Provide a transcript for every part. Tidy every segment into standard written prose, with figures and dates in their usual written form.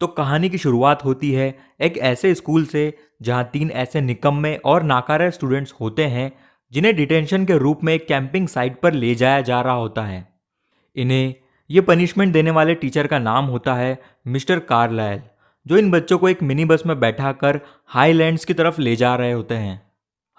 तो कहानी की शुरुआत होती है एक ऐसे स्कूल से जहां तीन ऐसे निकम्मे और नाकारा स्टूडेंट्स होते हैं जिन्हें डिटेंशन के रूप में एक कैंपिंग साइट पर ले जाया जा रहा होता है। इन्हें ये पनिशमेंट देने वाले टीचर का नाम होता है मिस्टर कार्लाइल, जो इन बच्चों को एक मिनी बस में बैठाकर हाईलैंड्स की तरफ ले जा रहे होते हैं।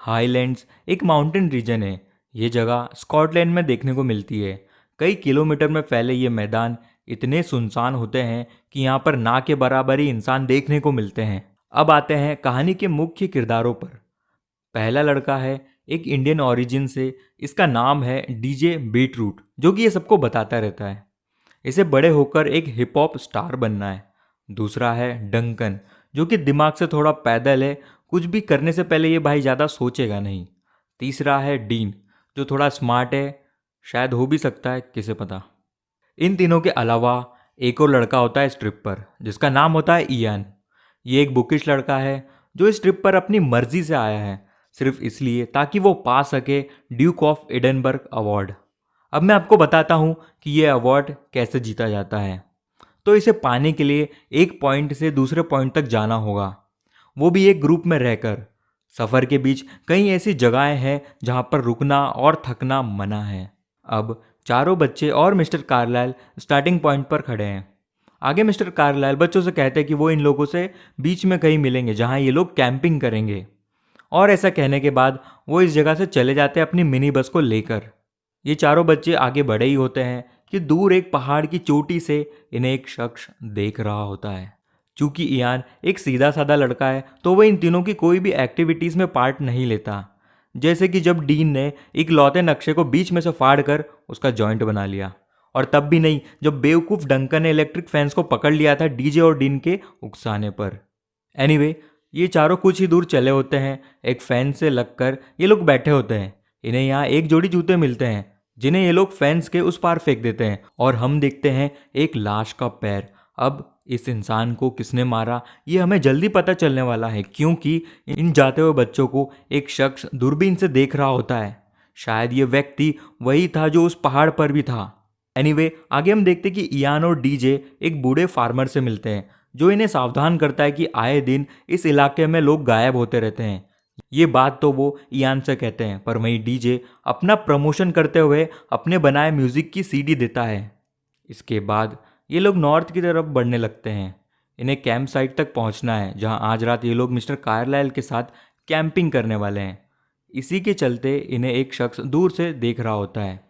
हाईलैंड्स एक माउंटेन रीजन है। ये जगह स्कॉटलैंड में देखने को मिलती है। कई किलोमीटर में फैले ये मैदान इतने सुनसान होते हैं कि यहाँ पर ना के बराबर ही इंसान देखने को मिलते हैं। अब आते हैं कहानी के मुख्य किरदारों पर। पहला लड़का है एक इंडियन ओरिजिन से। इसका नाम है डीजे बीटरूट, जो कि ये सबको बताता रहता है इसे बड़े होकर एक हिप हॉप स्टार बनना है। दूसरा है डंकन, जो कि दिमाग से थोड़ा पैदल है। कुछ भी करने से पहले ये भाई ज़्यादा सोचेगा नहीं। तीसरा है डीन, जो थोड़ा स्मार्ट है, शायद हो भी सकता है, किसे पता। इन तीनों के अलावा एक और लड़का होता है इस ट्रिप पर, जिसका नाम होता है इयान। ये एक बुकिश लड़का है जो इस ट्रिप पर अपनी मर्जी से आया है, सिर्फ इसलिए ताकि वो पा सके ड्यूक ऑफ एडनबर्ग अवार्ड। अब मैं आपको बताता हूँ कि ये अवार्ड कैसे जीता जाता है। तो इसे पाने के लिए एक पॉइंट से दूसरे पॉइंट तक जाना होगा, वो भी एक ग्रुप में रहकर। सफ़र के बीच कई ऐसी जगहें हैं जहाँ पर रुकना और थकना मना है। अब चारों बच्चे और मिस्टर कार्लाइल स्टार्टिंग पॉइंट पर खड़े हैं। आगे मिस्टर कार्लाइल बच्चों से कहते हैं कि वो इन लोगों से बीच में कहीं मिलेंगे जहाँ ये लोग कैंपिंग करेंगे। और ऐसा कहने के बाद वो इस जगह से चले जाते हैं अपनी मिनी बस को लेकर। ये चारों बच्चे आगे बढ़े ही होते हैं कि दूर एक पहाड़ की चोटी से इन्हें एक शख्स देख रहा होता है। चूंकि इयान एक सीधा साधा लड़का है तो वह इन तीनों की कोई भी एक्टिविटीज़ में पार्ट नहीं लेता। जैसे कि जब डीन ने एक लौते नक्शे को बीच में से फाड़ कर उसका जॉइंट बना लिया, और तब भी नहीं जब बेवकूफ़ डंकन ने इलेक्ट्रिक फैंस को पकड़ लिया था डीजे और डीन के उकसाने पर। एनीवे, ये चारों कुछ ही दूर चले होते हैं। एक फैन से लगकर ये लोग बैठे होते हैं। इन्हें यहाँ एक जोड़ी जूते मिलते हैं जिन्हें ये लोग फैंस के उस पार फेंक देते हैं, और हम देखते हैं एक लाश का पैर। अब इस इंसान को किसने मारा ये हमें जल्दी पता चलने वाला है, क्योंकि इन जाते हुए बच्चों को एक शख्स दूरबीन से देख रहा होता है। शायद ये व्यक्ति वही था जो उस पहाड़ पर भी था। एनीवे, आगे हम देखते हैं कि इयान और डीजे एक बूढ़े फार्मर से मिलते हैं जो इन्हें सावधान करता है कि आए दिन इस इलाके में लोग गायब होते रहते हैं। ये बात तो वो इयान से कहते हैं, पर वहीं डीजे अपना प्रमोशन करते हुए अपने बनाए म्यूजिक की सीडी देता है। इसके बाद ये लोग नॉर्थ की तरफ बढ़ने लगते हैं। इन्हें कैंप साइट तक पहुंचना है जहां आज रात ये लोग मिस्टर कार्लाइल के साथ कैंपिंग करने वाले हैं। इसी के चलते इन्हें एक शख्स दूर से देख रहा होता है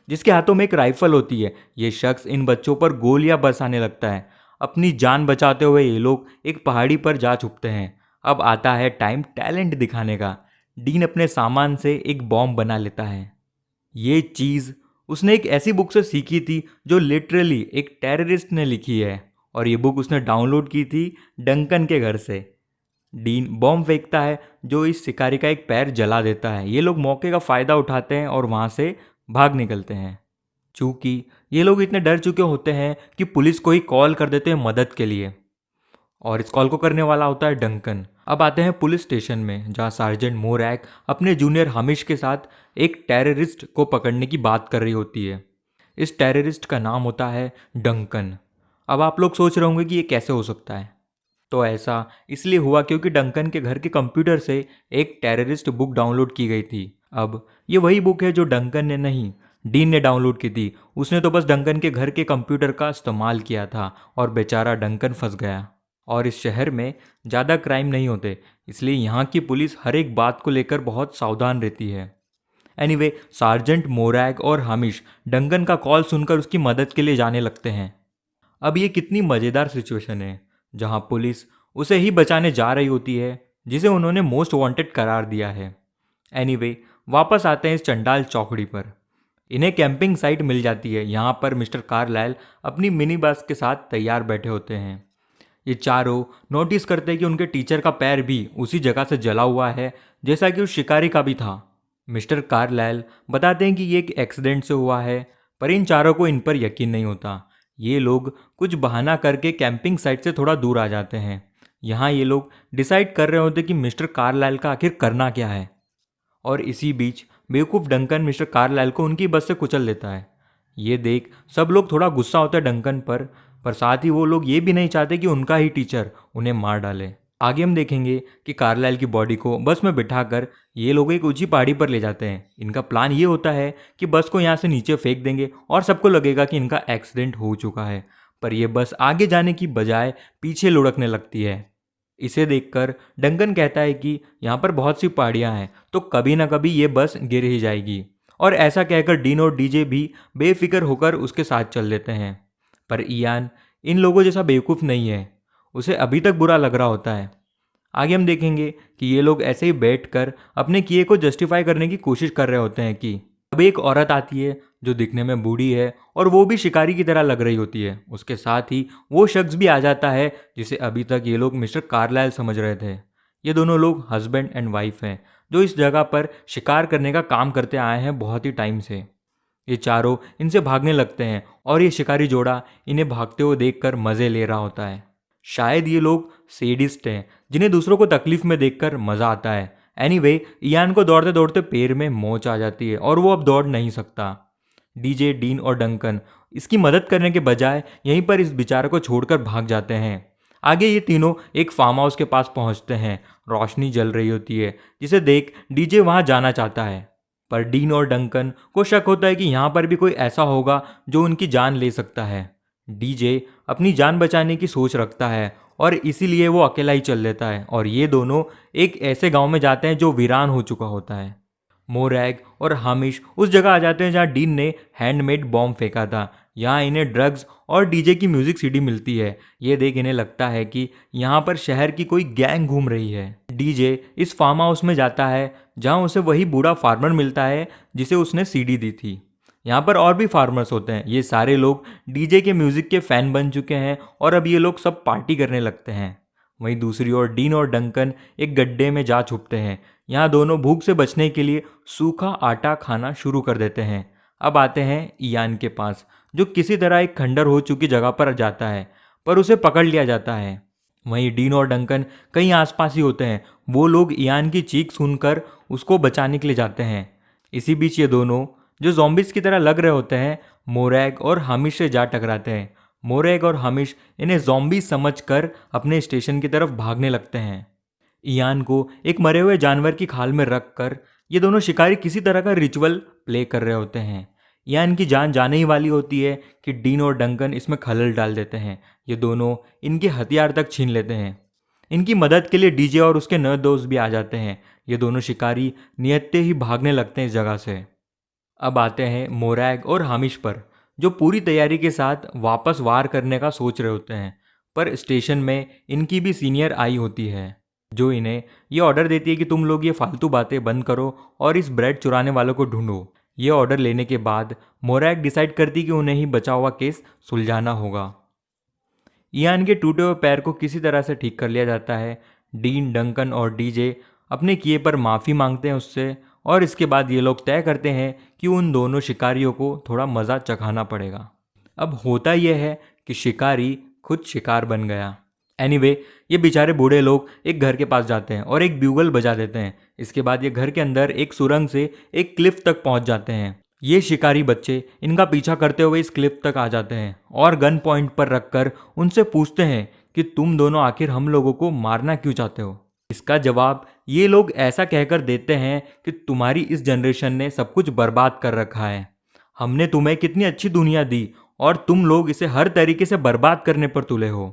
जिसके हाथों में एक राइफल होती है। ये शख्स इन बच्चों पर गोलियां बरसाने लगता है। अपनी जान बचाते हुए ये लोग एक पहाड़ी पर जा छुपते हैं। अब आता है टाइम टैलेंट दिखाने का। डीन अपने सामान से एक बॉम्ब बना लेता है। ये चीज़ उसने एक ऐसी बुक से सीखी थी जो लिटरली एक टेररिस्ट ने लिखी है, और ये बुक उसने डाउनलोड की थी डंकन के घर से। डीन बॉम्ब फेंकता है जो इस शिकारी का एक पैर जला देता है। ये लोग मौके का फ़ायदा उठाते हैं और वहाँ से भाग निकलते हैं। चूँकि ये लोग इतने डर चुके होते हैं कि पुलिस को ही कॉल कर देते हैं मदद के लिए, और इस कॉल को करने वाला होता है डंकन। अब आते हैं पुलिस स्टेशन में जहाँ सार्जेंट मोरैक अपने जूनियर हमिश के साथ एक टेररिस्ट को पकड़ने की बात कर रही होती है। इस टेररिस्ट का नाम होता है डंकन। अब आप लोग सोच रहे होंगे कि ये कैसे हो सकता है। तो ऐसा इसलिए हुआ क्योंकि डंकन के घर के कंप्यूटर से एक टेररिस्ट बुक डाउनलोड की गई थी। अब ये वही बुक है जो डंकन ने नहीं, डीन ने डाउनलोड की थी। उसने तो बस डंकन के घर के कंप्यूटर का इस्तेमाल किया था और बेचारा डंकन फंस गया। और इस शहर में ज़्यादा क्राइम नहीं होते, इसलिए यहाँ की पुलिस हर एक बात को लेकर बहुत सावधान रहती है। एनीवे, सार्जेंट मोरैग और हामिश डंकन का कॉल सुनकर उसकी मदद के लिए जाने लगते हैं। अब ये कितनी मज़ेदार सिचुएशन है जहाँ पुलिस उसे ही बचाने जा रही होती है जिसे उन्होंने मोस्ट वांटेड करार दिया है। एनीवे, वापस आते हैं इस चंडाल चौकड़ी पर। इन्हें कैंपिंग साइट मिल जाती है। यहाँ पर मिस्टर कार्लाइल अपनी मिनी बस के साथ तैयार बैठे होते हैं। ये चारों नोटिस करते हैं कि उनके टीचर का पैर भी उसी जगह से जला हुआ है जैसा कि उस शिकारी का भी था। मिस्टर कार्लाइल बताते हैं कि ये एक एक्सीडेंट से हुआ है, पर इन चारों को इन पर यकीन नहीं होता। ये लोग कुछ बहाना करके कैंपिंग साइट से थोड़ा दूर आ जाते हैं। यहाँ ये लोग डिसाइड कर रहे होते कि मिस्टर कार्लाइल का आखिर करना क्या है। और इसी बीच बेवकूफ़ डंकन मिस्टर कार्लाइल को उनकी बस से कुचल देता है। ये देख सब लोग थोड़ा गुस्सा होता है डंकन पर पर साथ ही वो लोग ये भी नहीं चाहते कि उनका ही टीचर उन्हें मार डाले। आगे हम देखेंगे कि कार्लाइल की बॉडी को बस में बिठाकर ये लोग एक ऊंची पहाड़ी पर ले जाते हैं। इनका प्लान ये होता है कि बस को यहाँ से नीचे फेंक देंगे और सबको लगेगा कि इनका एक्सीडेंट हो चुका है, पर यह बस आगे जाने की बजाय पीछे लुढ़कने लगती है। इसे देखकर डंकन कहता है कि यहाँ पर बहुत सी पहाड़ियाँ हैं, तो कभी ना कभी ये बस गिर ही जाएगी, और ऐसा कहकर डीन और डीजे भी बेफिक्र होकर उसके साथ चल देते हैं। पर इयान इन लोगों जैसा बेवकूफ़ नहीं है, उसे अभी तक बुरा लग रहा होता है। आगे हम देखेंगे कि ये लोग ऐसे ही बैठकर अपने किए को जस्टिफाई करने की कोशिश कर रहे होते हैं कि अब एक औरत आती है जो दिखने में बूढ़ी है और वो भी शिकारी की तरह लग रही होती है। उसके साथ ही वो शख्स भी आ जाता है जिसे अभी तक ये लोग मिस्टर कार्लाइल समझ रहे थे। ये दोनों लोग हस्बैंड एंड वाइफ हैं जो इस जगह पर शिकार करने का काम करते आए हैं बहुत ही टाइम से। ये चारों इनसे भागने लगते हैं और ये शिकारी जोड़ा इन्हें भागते हुए देखकर मज़े ले रहा होता है। शायद ये लोग सेडिस्ट हैं जिन्हें दूसरों को तकलीफ में देखकर मज़ा आता है। एनीवे, इयान को दौड़ते दौड़ते पैर में मोच आ जाती है और वो अब दौड़ नहीं सकता। डीजे, डीन और डंकन इसकी मदद करने के बजाय यहीं पर इस बेचारे को छोड़कर भाग जाते हैं। आगे ये तीनों एक फार्म हाउस के पास पहुंचते हैं। रोशनी जल रही होती है जिसे देख डीजे वहां जाना चाहता है, पर डीन और डंकन को शक होता है कि यहाँ पर भी कोई ऐसा होगा जो उनकी जान ले सकता है। डीजे अपनी जान बचाने की सोच रखता है और इसीलिए वो अकेला ही चल देता है, और ये दोनों एक ऐसे गांव में जाते हैं जो वीरान हो चुका होता है। मोरैग और हामिश उस जगह आ जाते हैं जहाँ डीन ने हैंडमेड बॉम्ब फेंका था। यहाँ इन्हें ड्रग्स और डीजे की म्यूजिक सीडी मिलती है। ये देख इन्हें लगता है कि यहाँ पर शहर की कोई गैंग घूम रही है। डीजे इस फार्म हाउस में जाता है जहाँ उसे वही बूढ़ा फार्मर मिलता है जिसे उसने सीडी दी थी। यहाँ पर और भी फार्मर्स होते हैं। ये सारे लोग डीजे के म्यूजिक के फैन बन चुके हैं और अब ये लोग सब पार्टी करने लगते हैं। वहीं दूसरी ओर डीन और डंकन एक गड्ढे में जा छुपते हैं। यहाँ दोनों भूख से बचने के लिए सूखा आटा खाना शुरू कर देते हैं। अब आते हैं इयान के पास, जो किसी तरह एक खंडर हो चुकी जगह पर जाता है, पर उसे पकड़ लिया जाता है। वहीं डीन और डंकन कहीं आसपास ही होते हैं। वो लोग इयान की चीख सुनकर उसको बचाने के लिए जाते हैं। इसी बीच ये दोनों जो ज़ॉम्बिस की तरह लग रहे होते हैं मोरैग और हामिश से जा टकराते हैं। मोरैग और हामिश इन्हें ज़ॉम्बी समझकर अपने स्टेशन की तरफ भागने लगते हैं। इयान को एक मरे हुए जानवर की खाल में रखकर ये दोनों शिकारी किसी तरह का रिचुअल प्ले कर रहे होते हैं। इयान की जान जाने ही वाली होती है कि डीन और डंकन इसमें खलल डाल देते हैं। ये दोनों इनके हथियार तक छीन लेते हैं। इनकी मदद के लिए डीजे और उसके नए दोस्त भी आ जाते हैं। ये दोनों शिकारी नियत्ते ही भागने लगते हैं इस जगह से। अब आते हैं मोरैग और हामिश पर, जो पूरी तैयारी के साथ वापस वार करने का सोच रहे होते हैं। पर स्टेशन में इनकी भी सीनियर आई होती है जो इन्हें ये ऑर्डर देती है कि तुम लोग ये फालतू बातें बंद करो और इस ब्रेड चुराने वालों को ढूंढो। ये ऑर्डर लेने के बाद मोरैग डिसाइड करती कि उन्हें ही बचा हुआ केस सुलझाना होगा। इयान के टूटे हुए पैर को किसी तरह से ठीक कर लिया जाता है। डीन, डंकन और डीजे अपने किए पर माफ़ी मांगते हैं उससे, और इसके बाद ये लोग तय करते हैं कि उन दोनों शिकारियों को थोड़ा मज़ा चखाना पड़ेगा। अब होता यह है कि शिकारी खुद शिकार बन गया। एनीवे, ये बेचारे बूढ़े लोग एक घर के पास जाते हैं और एक ब्यूगल बजा देते हैं। इसके बाद ये घर के अंदर एक सुरंग से एक क्लिफ तक पहुंच जाते हैं। ये शिकारी बच्चे इनका पीछा करते हुए इस क्लिफ तक आ जाते हैं और गन पॉइंट पर रखकर उनसे पूछते हैं कि तुम दोनों आखिर हम लोगों को मारना क्यों चाहते हो। इसका जवाब ये लोग ऐसा कहकर देते हैं कि तुम्हारी इस जनरेशन ने सब कुछ बर्बाद कर रखा है। हमने तुम्हें कितनी अच्छी दुनिया दी और तुम लोग इसे हर तरीके से बर्बाद करने पर तुले हो।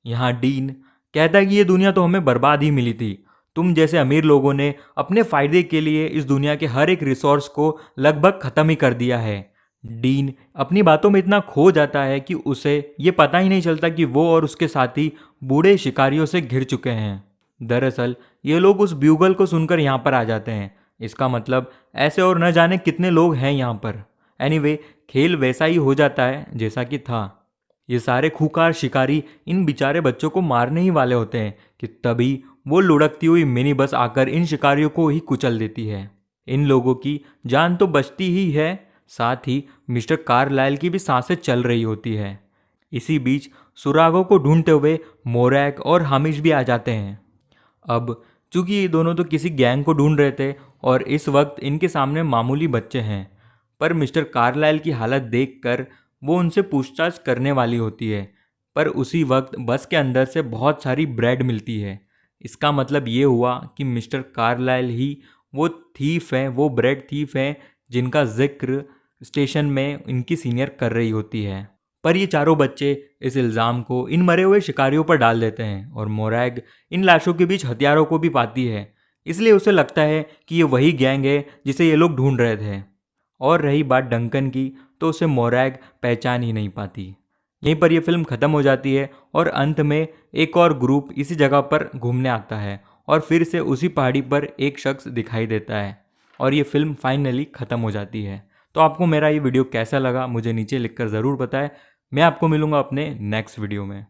यहाँ डीन कहता है कि ये दुनिया तो हमें बर्बाद ही मिली थी। तुम जैसे अमीर लोगों ने अपने फ़ायदे के लिए इस दुनिया के हर एक रिसोर्स को लगभग ख़त्म ही कर दिया है। डीन अपनी बातों में इतना खो जाता है कि उसे ये पता ही नहीं चलता कि वो और उसके साथी बूढ़े शिकारियों से घिर चुके हैं। दरअसल ये लोग उस ब्यूगल को सुनकर यहाँ पर आ जाते हैं। इसका मतलब ऐसे और न जाने कितने लोग हैं यहाँ पर। एनीवे, खेल वैसा ही हो जाता है जैसा कि था। ये सारे खूंखार शिकारी इन बेचारे बच्चों को मारने ही वाले होते हैं कि तभी वो लुढ़कती हुई मिनी बस आकर इन शिकारियों को ही कुचल देती है। इन लोगों की जान तो बचती ही है, साथ ही मिस्टर कार्लाइल की भी सांसें चल रही होती है। इसी बीच सुरागों को ढूंढते हुए मोरैग और हामिश भी आ जाते हैं। अब चूंकि ये दोनों तो किसी गैंग को ढूंढ रहे थे और इस वक्त इनके सामने मामूली बच्चे हैं, पर मिस्टर कार्लाइल की हालत देखकर वो उनसे पूछताछ करने वाली होती है। पर उसी वक्त बस के अंदर से बहुत सारी ब्रेड मिलती है। इसका मतलब ये हुआ कि मिस्टर कार्लाइल ही वो थीफ हैं, वो ब्रेड थीफ हैं जिनका जिक्र स्टेशन में इनकी सीनियर कर रही होती है। पर ये चारों बच्चे इस इल्ज़ाम को इन मरे हुए शिकारियों पर डाल देते हैं और मोरैग इन लाशों के बीच हथियारों को भी पाती है, इसलिए उसे लगता है कि ये वही गैंग है जिसे ये लोग ढूंढ रहे थे। और रही बात डंकन की, तो उसे मोरैग पहचान ही नहीं पाती। यहीं पर यह फिल्म ख़त्म हो जाती है और अंत में एक और ग्रुप इसी जगह पर घूमने आता है और फिर से उसी पहाड़ी पर एक शख्स दिखाई देता है और ये फिल्म फाइनली ख़त्म हो जाती है। तो आपको मेरा ये वीडियो कैसा लगा मुझे नीचे लिखकर ज़रूर बताएं। मैं आपको मिलूँगा अपने नेक्स्ट वीडियो में।